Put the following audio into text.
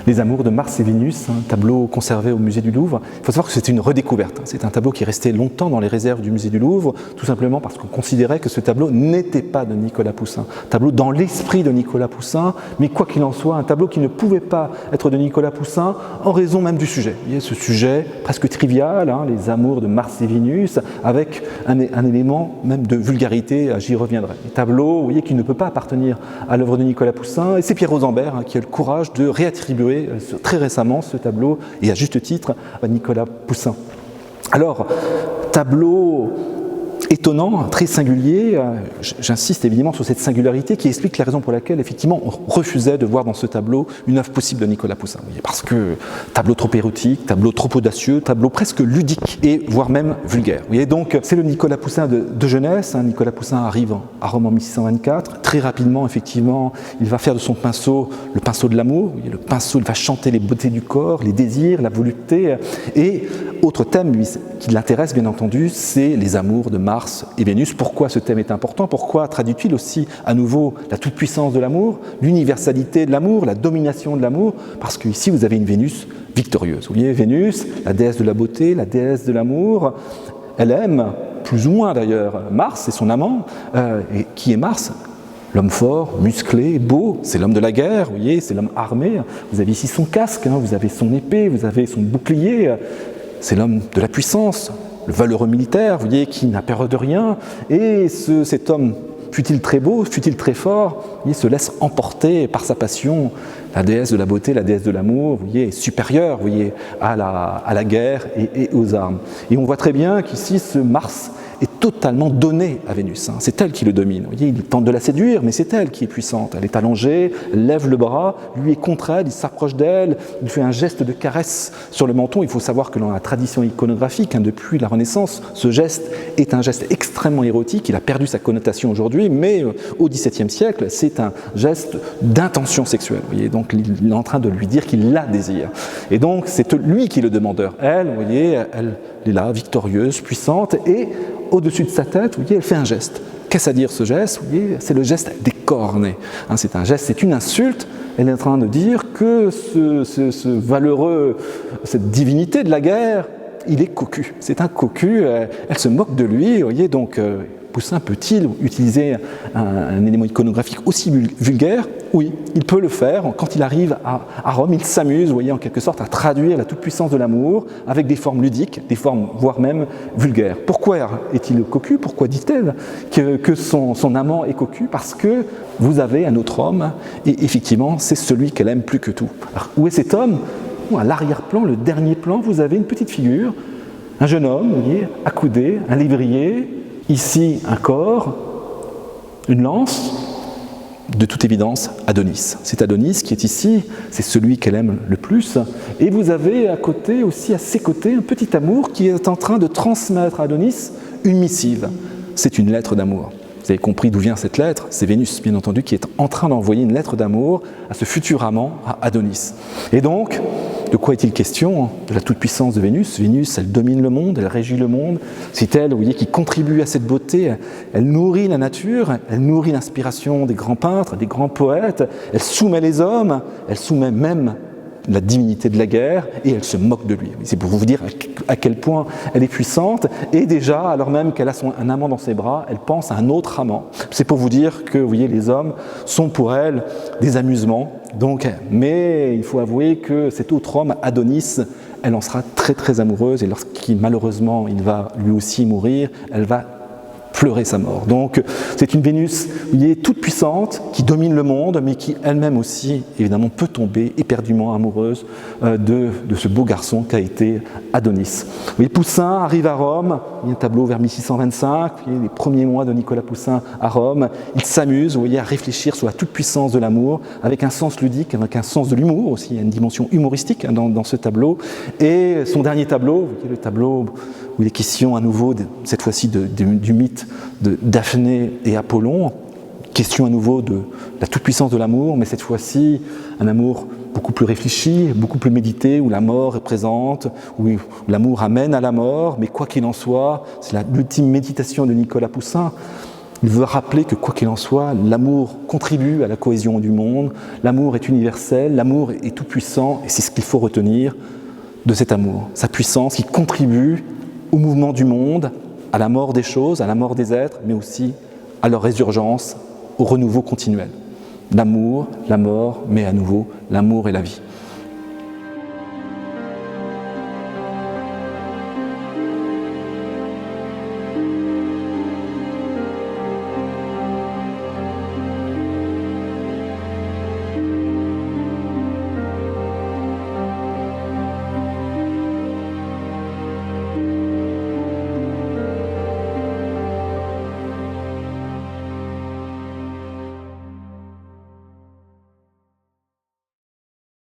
Les Amours de Mars et Vénus, un tableau conservé au musée du Louvre. Il faut savoir que c'est une redécouverte. C'est un tableau qui est resté longtemps dans les réserves du musée du Louvre, tout simplement parce qu'on considérait que ce tableau n'était pas de Nicolas Poussin. Tableau dans l'esprit de Nicolas Poussin, mais quoi qu'il en soit, un tableau qui ne pouvait pas être de Nicolas Poussin en raison même du sujet. Vous voyez, ce sujet presque trivial, les Amours de Mars et Vénus, avec un élément même de vulgarité, j'y reviendrai. Un tableau, vous voyez, qui ne peut pas appartenir à l'œuvre de Nicolas Poussin, et c'est Pierre Rosenberg qui a le courage de réattribuer très récemment ce tableau, et à juste titre, à Nicolas Poussin. Alors, tableau étonnant, très singulier, j'insiste évidemment sur cette singularité qui explique la raison pour laquelle effectivement on refusait de voir dans ce tableau une œuvre possible de Nicolas Poussin. Parce que tableau trop érotique, tableau trop audacieux, tableau presque ludique et voire même vulgaire. Vous voyez, donc c'est le Nicolas Poussin de jeunesse. Nicolas Poussin arrive à Rome en 1624. Très rapidement, effectivement, il va faire de son pinceau le pinceau de l'amour. Vous voyez, le pinceau, il va chanter les beautés du corps, les désirs, la volupté. Et autre thème qui l'intéresse bien entendu, c'est les amours de Mars et Vénus. Pourquoi ce thème est important? Pourquoi traduit-il aussi à nouveau la toute-puissance de l'amour, l'universalité de l'amour, la domination de l'amour? Parce qu'ici vous avez une Vénus victorieuse. Vous voyez, Vénus, la déesse de la beauté, la déesse de l'amour, elle aime, plus ou moins d'ailleurs, Mars, c'est son amant. Et qui est Mars? L'homme fort, musclé, beau, c'est l'homme de la guerre, vous voyez, c'est l'homme armé. Vous avez ici son casque, vous avez son épée, vous avez son bouclier. C'est l'homme de la puissance, le valeureux militaire, vous voyez, qui n'a peur de rien. Et cet homme, fut-il très beau, fut-il très fort, il se laisse emporter par sa passion. La déesse de la beauté, la déesse de l'amour, vous voyez, est supérieure, vous voyez, à la guerre et aux armes. Et on voit très bien qu'ici, ce Mars est totalement donné à Vénus. C'est elle qui le domine. Vous voyez, il tente de la séduire, mais c'est elle qui est puissante. Elle est allongée, elle lève le bras, lui est contre elle, il s'approche d'elle, il fait un geste de caresse sur le menton. Il faut savoir que dans la tradition iconographique, depuis la Renaissance, ce geste est un geste extrêmement érotique. Il a perdu sa connotation aujourd'hui, mais au XVIIe siècle, c'est un geste d'intention sexuelle. Vous voyez, donc il est en train de lui dire qu'il la désire. Et donc c'est lui qui est le demandeur. Elle, vous voyez, elle est là, victorieuse, puissante, et au-dessus de sa tête, vous voyez, elle fait un geste. Qu'est-ce à dire ce geste? Vous voyez, c'est le geste des cornets. C'est un geste, c'est une insulte. Elle est en train de dire que ce valeureux, cette divinité de la guerre, il est cocu. C'est un cocu. Elle se moque de lui. Vous voyez, donc Poussin peut-il utiliser un élément iconographique aussi vulgaire? Oui, il peut le faire. Quand il arrive à Rome, il s'amuse, vous voyez, en quelque sorte, à traduire la toute-puissance de l'amour avec des formes ludiques, des formes voire même vulgaires. Pourquoi est-il cocu? Pourquoi dit-elle que son amant est cocu? Parce que vous avez un autre homme, et effectivement, c'est celui qu'elle aime plus que tout. Alors, où est cet homme? À l'arrière-plan, le dernier plan, vous avez une petite figure, un jeune homme, vous voyez, accoudé, un lévrier, ici un corps, une lance, de toute évidence Adonis. C'est Adonis qui est ici, c'est celui qu'elle aime le plus. Et vous avez à côté, aussi à ses côtés, un petit amour qui est en train de transmettre à Adonis une missive. C'est une lettre d'amour. Vous avez compris d'où vient cette lettre? C'est Vénus, bien entendu, qui est en train d'envoyer une lettre d'amour à ce futur amant, à Adonis. Et donc, de quoi est-il question? De la toute-puissance de Vénus. Vénus, elle domine le monde, elle régit le monde. C'est elle, vous voyez, qui contribue à cette beauté. Elle nourrit la nature, elle nourrit l'inspiration des grands peintres, des grands poètes. Elle soumet les hommes, elle soumet même la divinité de la guerre, et elle se moque de lui. C'est pour vous dire à quel point elle est puissante, et déjà, alors même qu'elle a un amant dans ses bras, elle pense à un autre amant. C'est pour vous dire que, vous voyez, les hommes sont pour elle des amusements. Donc, mais il faut avouer que cet autre homme, Adonis, elle en sera très très amoureuse, et lorsqu'il malheureusement il va lui aussi mourir, elle va pleurer sa mort. Donc c'est une Vénus, vous voyez, toute puissante, qui domine le monde, mais qui elle-même aussi, évidemment, peut tomber éperdument amoureuse de ce beau garçon qu'a été Adonis. Vous voyez, Poussin arrive à Rome, il y a un tableau vers 1625, vous voyez, les premiers mois de Nicolas Poussin à Rome, il s'amuse, vous voyez, à réfléchir sur la toute-puissance de l'amour, avec un sens ludique, avec un sens de l'humour aussi, il y a une dimension humoristique dans ce tableau. Et son dernier tableau, vous voyez, le tableau où il est question à nouveau, cette fois-ci, du mythe de Daphné et Apollon, question à nouveau de la toute-puissance de l'amour, mais cette fois-ci, un amour beaucoup plus réfléchi, beaucoup plus médité, où la mort est présente, où l'amour amène à la mort, mais quoi qu'il en soit, c'est l'ultime méditation de Nicolas Poussin. Il veut rappeler que, quoi qu'il en soit, l'amour contribue à la cohésion du monde, l'amour est universel, l'amour est tout-puissant, et c'est ce qu'il faut retenir de cet amour. Sa puissance qui contribue au mouvement du monde, à la mort des choses, à la mort des êtres, mais aussi à leur résurgence, au renouveau continuel. L'amour, la mort, mais à nouveau l'amour et la vie.